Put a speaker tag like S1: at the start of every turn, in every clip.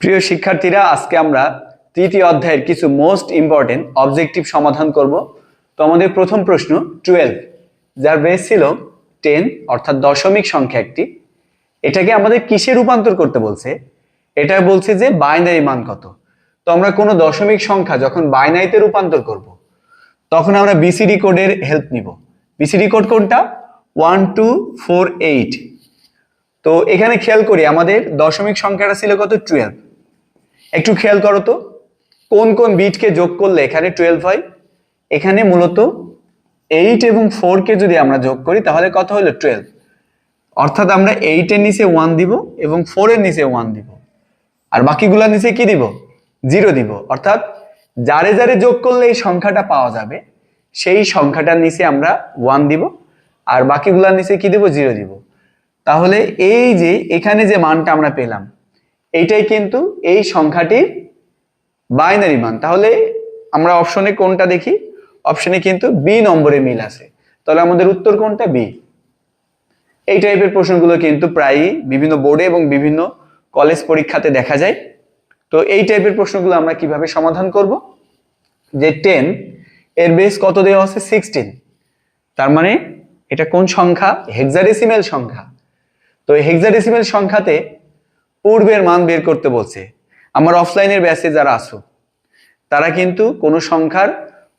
S1: প্রিয় শিক্ষার্থীরা, আজকে আমরা তৃতীয় অধ্যায়ের কিছু মোস্ট ইম্পর্টেন্ট অবজেক্টিভ সমাধান করব। তো আমাদের প্রথম প্রশ্ন 12, যার বেস ছিল 10 অর্থাৎ দশমিক সংখ্যা একটি। এটাকে আমাদের কিসে রূপান্তর করতে বলছে? এটা বলছে যে বাইনারি মান কত। তো আমরা কোনো দশমিক সংখ্যা যখন বাইনারিতে রূপান্তর করব, তখন আমরা বিসিডি কোডের হেল্প নিব। বিসিডি কোড কোনটা? 1248। তো এখানে খেয়াল করি, আমাদের দশমিক সংখ্যাটা ছিল কত? 12। একটু খেয়াল করো তো, কোন কোন বিটকে যোগ করলে এখানে 12 হয়? এখানে মূলত 8 এবং 4 কে যদি আমরা যোগ করি তাহলে কত হলো? 12। অর্থাৎ আমরা 8 এর নিচে 1 দিব এবং 4 এর নিচে 1 দিব, আর বাকিগুলোর নিচে কি দিব? 0 দিব। অর্থাৎ যারে যারে যোগ করলে এই সংখ্যাটা পাওয়া যাবে, সেই সংখ্যাটার নিচে আমরা 1 দিব, আর বাকিগুলোর নিচে কি দিব? 0 দিব। তাহলে এই যে এখানে যে মানটা আমরা পেলাম, এইটাই কিন্তু এই সংখ্যাটির বাইনারি মান। তাহলে আমরা অপশনে কোনটা দেখি? অপশনে কিন্তু বি নম্বরে মিল আছে। তাহলে আমাদের উত্তর কোনটা? বি। এই টাইপের প্রশ্নগুলো কিন্তু প্রায়ই বিভিন্ন বোর্ডে এবং বিভিন্ন কলেজ পরীক্ষাতে দেখা যায়। তো এই টাইপের প্রশ্নগুলো আমরা কিভাবে সমাধান করব? যে 10 এর বেস কত দেওয়া আছে? 16। তার মানে এটা কোন সংখ্যা? হেক্সাডেসিমেল সংখ্যা। তো হেক্সাডেসিমেল সংখ্যাতে পূর্বের মান বের করতে বলছে। আমার অফলাইনের ব্যাচে যারা আছো, তারা কিন্তু কোনো সংখ্যার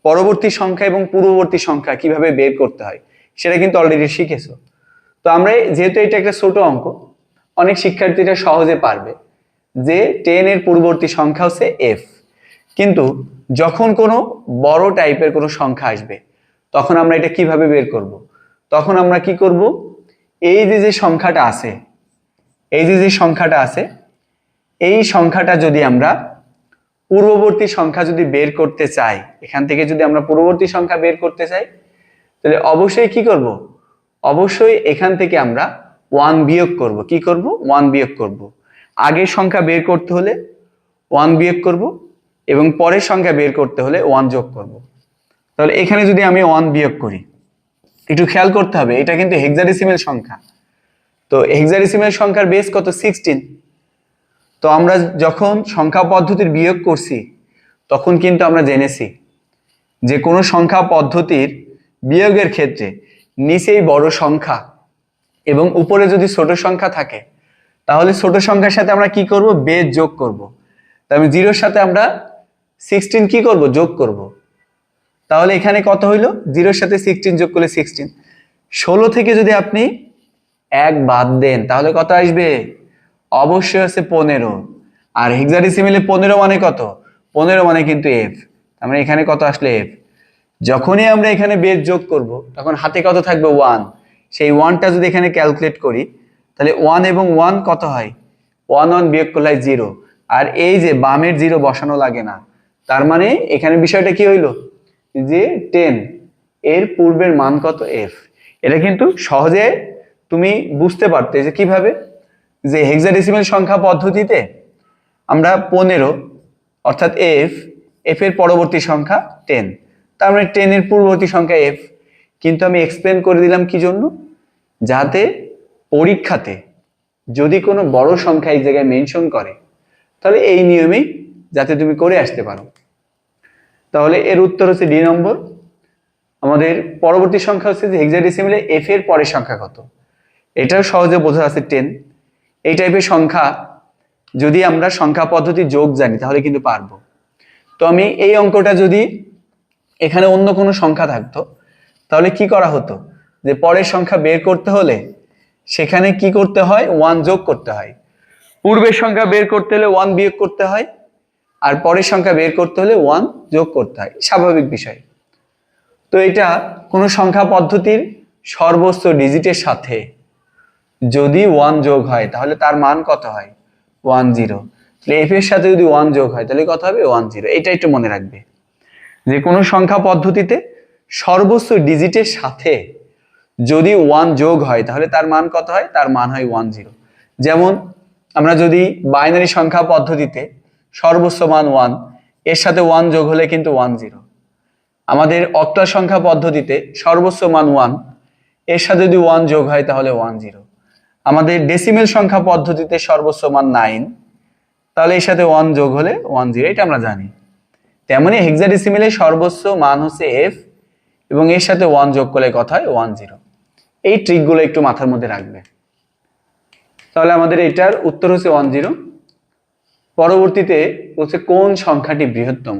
S1: পরবর্তী সংখ্যা এবং পূর্ববর্তী সংখ্যা কিভাবে বের করতে হয় সেটা কিন্তু অলরেডি শিখেছো। তো আমরা যেহেতু এটা একটা ছোট অঙ্ক, অনেক শিক্ষার্থীরা সহজে পারবে যে 10 এর পূর্ববর্তী সংখ্যা হচ্ছে f। কিন্তু যখন কোনো বড় টাইপের কোনো সংখ্যা আসবে, তখন আমরা এটা কিভাবে বের করব? তখন আমরা কি করব? এই যে সংখ্যাটা আছে, এই সংখ্যাটা যদি আমরা পূর্ববর্তী সংখ্যা যদি বের করতে চাই, এখান থেকে যদি আমরা পূর্ববর্তী সংখ্যা বের করতে চাই, তাহলে অবশ্যই কি করব? অবশ্যই এখান থেকে আমরা 1 বিয়োগ করব। কি করব? 1 বিয়োগ করব। আগের সংখ্যা বের করতে হলে 1 বিয়োগ করব এবং পরের সংখ্যা বের করতে হলে 1 যোগ করব। তাহলে এখানে যদি আমি 1 বিয়োগ করি, একটু খেয়াল করতে হবে, এটা কিন্তু হেক্সাডেসিমেল সংখ্যা। তো হেক্সাডেসিমেল সংখ্যার বেস কত? 16। তো আমরা যখন সংখ্যা পদ্ধতির বিয়োগ করছি, তখন কিন্তু আমরা জেনেছি যে কোনো সংখ্যা পদ্ধতির বিয়োগের ক্ষেত্রে নিচেই বড় সংখ্যা এবং উপরে যদি ছোট সংখ্যা থাকে, তাহলে ছোট সংখ্যার সাথে আমরা কি করব? বেজ যোগ করব। তাহলে 0-র সাথে আমরা 16 কি করব? যোগ করব। তাহলে এখানে কত হইল? 0-র সাথে 16 যোগ করলে 16। 16 থেকে যদি আপনি 1 বাদ দেন, তাহলে কত আসবে? অবশ্যই আছে 15। আর হেক্সাডেসিমেলে 15 মানে কত? 15 মানে কিন্তু f। আমরা এখানে কত আসলে? f। যখনই আমরা এখানে বেজ যোগ করব, তখন হাতে কত থাকবে? 1। সেই 1টা যদি এখানে ক্যালকুলেট করি, তাহলে 1 এবং 1 কত হয়? 1 বিয়োগ করলে 0। আর এই যে বামের 0 বসানো লাগে না। তার মানে এখানে বিষয়টা কি হইল? যে 10 এর পূর্বের মান কত? f। এটা কিন্তু সহজে তুমি বুঝতে পারতে যে কিভাবে, যে হেক্সাডেসিমেল সংখ্যা পদ্ধতিতে আমরা 15 অর্থাৎ f এর পরবর্তী সংখ্যা 10। তার মানে 10 এর পূর্ববর্তী সংখ্যা f। কিন্তু আমি এক্সপ্লেন করে দিলাম কি জন্য? যাতে পরীক্ষাতে যদি কোনো বড় সংখ্যা এই জায়গায় মেনশন করে, তাহলে এই নিয়মেই যাতে তুমি করে আসতে পারো। তাহলে এর উত্তর হচ্ছে ডি নম্বর। আমাদের পরবর্তী সংখ্যা হচ্ছে যে হেক্সাডেসিমেলে f এর পরের সংখ্যা কত। এটাও সহজে বোঝা আছে 10। এই টাইপের সংখ্যা যদি আমরা সংখ্যা পদ্ধতি যোগ জানি, তাহলে কিন্তু পারবো। তো আমি এই অঙ্কটা যদি এখানে অন্য কোনো সংখ্যা থাকতো, তাহলে কি করা হতো? যে পরের সংখ্যা বের করতে হলে সেখানে কি করতে হয়? 1 যোগ করতে হয়। পূর্বের সংখ্যা বের করতে হলে 1 বিয়োগ করতে হয়, আর পরের সংখ্যা বের করতে হলে 1 যোগ করতে হয়। স্বাভাবিক বিষয়। তো এটা কোনো সংখ্যা পদ্ধতির সর্বোচ্চ ডিজিটের সাথে যদি 1 যোগ হয়, তাহলে তার মান কত হয়? 10। তাহলে f এর সাথে যদি 1 যোগ হয়, তাহলে কত হবে? 10। এটা একটু মনে রাখবে যে কোনো সংখ্যা পদ্ধতিতে সর্বোচ্চ ডিজিটের সাথে যদি 1 যোগ হয়, তাহলে তার মান কত হয়? তার মান হয় 10। যেমন আমরা যদি বাইনারি সংখ্যা পদ্ধতিতে সর্বোচ্চ মান 1, এর সাথে 1 যোগ হলে কিন্তু 10। আমাদের অক্টাল সংখ্যা পদ্ধতিতে সর্বোচ্চ মান 1, এর সাথে যদি 1 যোগ হয় তাহলে 10। আমাদের ডেসিমেল সংখ্যা পদ্ধতিতে সর্বোচ্চ মান 9, তাহলে এর সাথে 1 যোগ হলে 10, এটা আমরা জানি। তেমনি হেক্সাডেসিমেলের সর্বোচ্চ মান হচ্ছে f, এবং এর সাথে 1 যোগ করলে কথা হয় 10। এই ট্রিকগুলো একটু মাথার মধ্যে রাখবে। তাহলে আমাদের এটার উত্তর হচ্ছে 10। পরবর্তীতে বলছে কোন সংখ্যাটি বৃহত্তম।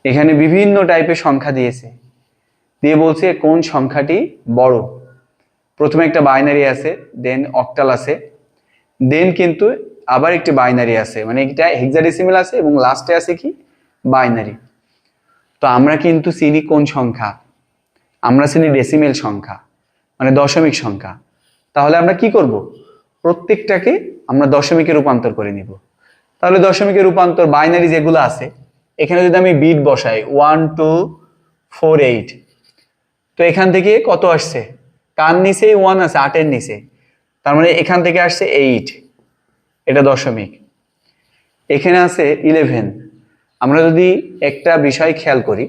S1: এখানে বিভিন্ন টাইপের সংখ্যা দিয়েছে, দিয়ে বলছে কোন সংখ্যাটি বড়। প্রথমে একটা বাইনারি আছে, দেন অক্টাল আছে, দেন কিন্তু আবার একটি বাইনারি আছে, মানে এটা হেক্সাডেসিমেল আছে এবং লাস্টে আছে কি বাইনারি। তো আমরা কিন্তু চিনি কোন সংখ্যা, আমরা চিনি ডেসিমেল সংখ্যা, মানে দশমিক সংখ্যা। তাহলে আমরা কি করব, প্রত্যেকটাকে আমরা দশমিকে রূপান্তর করে নিব। তাহলে দশমিকে রূপান্তর বাইনারি যেগুলো আছে, এখানে যদি আমি বিট বসাই 1 2 4 8, তো এখান থেকে কত আসছে, কার নিচে 1 আছে, 8-এর নিচে, তার মানে এখান থেকে আসছে 8, এটা দশমিক। এখানে আছে 11। আমরা যদি একটা বিষয় খেয়াল করি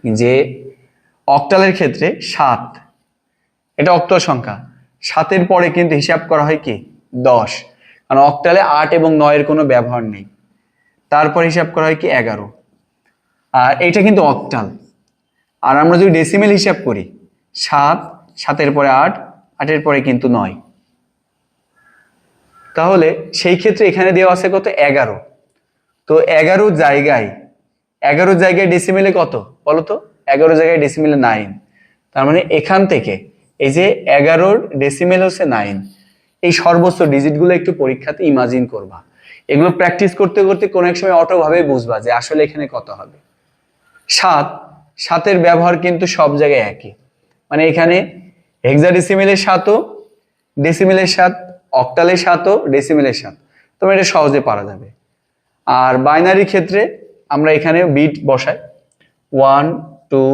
S1: যে অক্টালের ক্ষেত্রে 7, এটা অক্টাল সংখ্যা, 7-এর পরে কিন্তু হিসাব করা হয় কি 10, কারণ অক্টালে 8 এবং 9-এর কোনো ব্যবহার নেই। তারপর হিসাব করা হয় কি 11, আর এটা কিন্তু অক্টাল। আর আমরা যদি ডেসিমেল হিসাব করি 7, 7-এর পরে 8, 8-এর পরে কিন্তু 9। তাহলে সেই ক্ষেত্রে এখানে দেওয়া আছে কত 11। তো 11 জায়গায় ডেসিমেলে কত বলো তো, 11 জায়গায় ডেসিমেলে 9। তার মানে এখান থেকে এই যে 11-র ডেসিমেল হচ্ছে 9। এই সর্বোচ্চ ডিজিটগুলো একটু পরীক্ষাতে ইমাজিন করবা, এগুলো প্র্যাকটিস করতে করতে কোনো এক সময় অটোভাবে বুঝবা যে আসলে এখানে কত হবে। 7-এর ব্যবহার কিন্তু সব জায়গায় একই, মানে এখানে হেক্সাডেসিমেলের 7ও ডেসিমেলের 7, অক্টালের 7ও ডেসিমেলের 7, তোমরা এটা সহজে পারা যাবে। আর বাইনারি ক্ষেত্রে আমরা এখানে বিট বসাই 1 2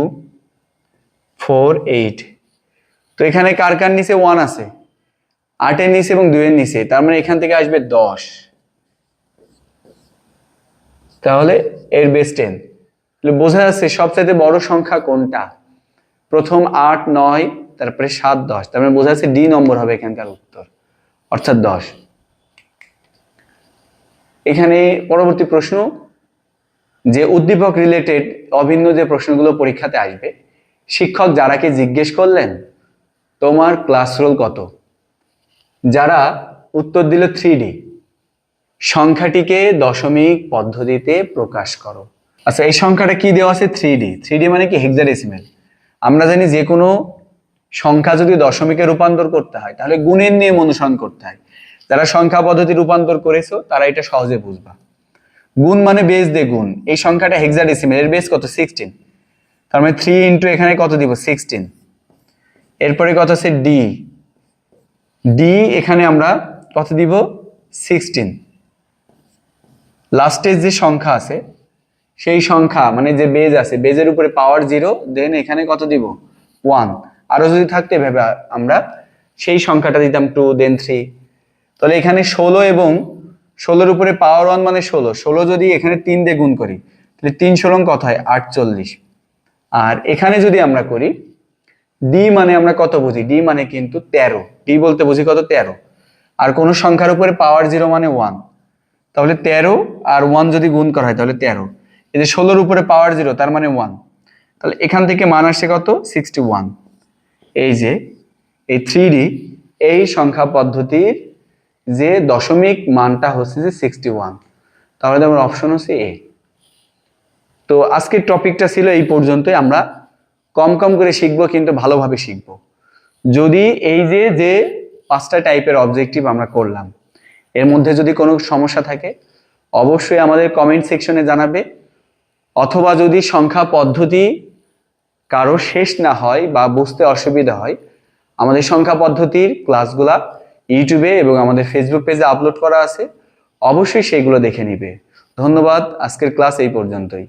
S1: 4 8, তো এখানে কার কার নিচে 1 আছে, 8-এর নিচে এবং 2-এর নিচে, তার মানে এখান থেকে আসবে 10। তাহলে এর বেস 10। বোঝা যাচ্ছে সবচেয়ে বড় সংখ্যা কোনটা, প্রথম 8 9, তারপরে 7 10, তার মানে বোঝা যাচ্ছে ডি নম্বর হবে এখানকার উত্তর, অর্থাৎ 10। এখানে পরবর্তী প্রশ্ন, যে উদ্দীপক রিলেটেড অভিন্ন যে প্রশ্নগুলো পরীক্ষাতে আসবে, শিক্ষক যারাকে জিজ্ঞেস করলেন তোমার ক্লাস রোল কত, যারা উত্তর দিল 3D, সংখ্যাটিকে দশমিক পদ্ধতিতে প্রকাশ করো। আচ্ছা, এই সংখ্যাটা কি দেওয়া আছে 3D মানে কি হেক্সাডেসিমেল। আমরা জানি যে কোনো সংখ্যা যদি দশমিকে রূপান্তর করতে হয় তাহলে গুণের নিয়ম অনুসরণ করতে হয়। যারা সংখ্যা পদ্ধতি রূপান্তর করেছো তারা এটা সহজে বুঝবা। গুণ মানে বেস দিয়ে গুণ, এই সংখ্যাটা হেক্সাডেসিমেল, এর বেস কত 16, তার মানে 3 ইন্টু এখানে কত দিব 16। এরপরে কত আছে ডি এখানে আমরা কত দিব 16। লাস্টের যে সংখ্যা আছে সেই সংখ্যা মানে যে বেজ আছে, বেজের উপরে পাওয়ার 0, দেন এখানে কত দিব 1। আরো যদি থাকতে ভেবে আমরা সেই সংখ্যাটা দিতাম 2, দেন 3। তাহলে এখানে 16 এবং 16-এর উপরে পাওয়ার 1 মানে 16 যদি এখানে 3 দিয়ে গুণ করি তাহলে 3 16 কত হয় 48। আর এখানে যদি আমরা করি ডি মানে আমরা কত বুঝি, ডি মানে কিন্তু 13, ডি বলতে বুঝি কত 13। আর কোন সংখ্যার উপরে পাওয়ার 0 মানে 1, তাহলে 13 আর 1 যদি গুণ করা হয় তাহলে 13। এই যে 16-এর উপরে পাওয়ার 0 তার মানে 1, তাহলে এখান থেকে মান আসছে কত 61। এই যে এই 3D এই সংখ্যা পদ্ধতির যে দশমিক মানটা হচ্ছে যে 61, তাহলে আমার অপশন হচ্ছে এ। তো আজকের টপিকটা ছিল এই পর্যন্তই। আমরা কম কম করে শিখবো কিন্তু ভালোভাবে শিখবো। যদি এই যে 5টা টাইপের অবজেক্টিভ আমরা করলাম এর মধ্যে যদি কোনো সমস্যা থাকে অবশ্যই আমাদের কমেন্ট সেকশনে জানাবে, অথবা যদি সংখ্যা পদ্ধতি কারো শেষ না হয় বা বুঝতে অসুবিধা হয়, আমাদের সংখ্যা পদ্ধতির ক্লাসগুলা ইউটিউবে এবং আমাদের ফেসবুক পেজে আপলোড করা আছে, অবশ্যই সেগুলো দেখে নিবে। ধন্যবাদ, আজকের ক্লাস এই পর্যন্তই।